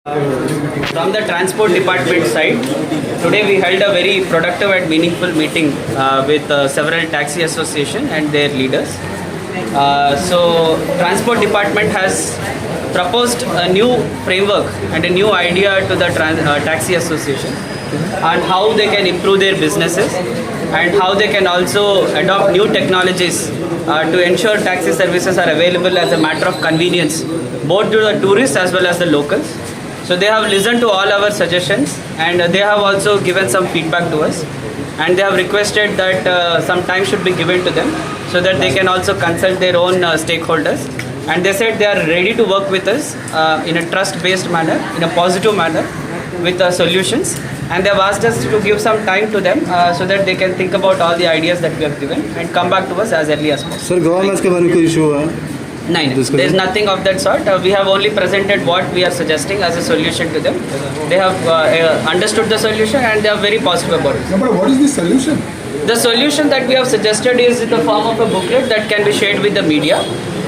From the transport department side, today we held a very productive and meaningful meeting with several taxi association and their leaders. So transport department has proposed a new framework and a new idea to the taxi association on how they can improve their businesses and how they can also adopt new technologies to ensure taxi services are available as a matter of convenience both to the tourists as well as the locals. So they have listened to all our suggestions and they have also given some feedback to us, and they have requested that some time should be given to them so that they can also consult their own stakeholders, and they said they are ready to work with us in a trust based manner, in a positive manner with solutions, and they have asked us to give some time to them so that they can think about all the ideas that we have given and come back to us as early as possible. Sir Goa match के बारे में कोई issue हुआ है? No, there is nothing of that sort. We have only presented what we are suggesting as a solution to them. They have understood the solution and they are very positive about it. No, but what is the solution? The solution that we have suggested is in the form of a booklet that can be shared with the media,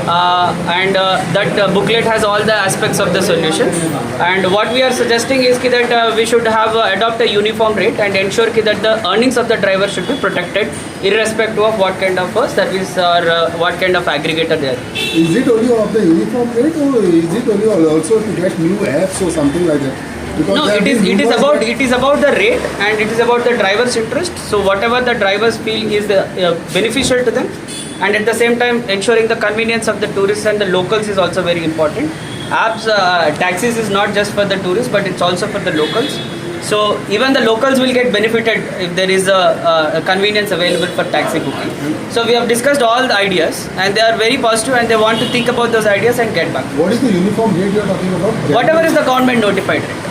and that booklet has all the aspects of the solution. And what we are suggesting is that we should have adopt a uniform rate and ensure that the earnings of the driver should be protected irrespective of what kind of service or what kind of aggregator they are. Is it only of the uniform rate, or is it only also to get new apps or something like that? Because No, it is about the rate and it is about the driver's interest. So whatever the drivers feel is beneficial to them, and at the same time ensuring the convenience of the tourists and the locals is also very important. Apps, taxis is not just for the tourists but it's also for the locals. So even the locals will get benefited if there is a convenience available for taxi booking. So we have discussed all the ideas and they are very positive and they want to think about those ideas and get back. What is the uniform rate you are talking about? Whatever is the government notified rate.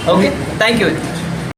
Okay, thank you very much.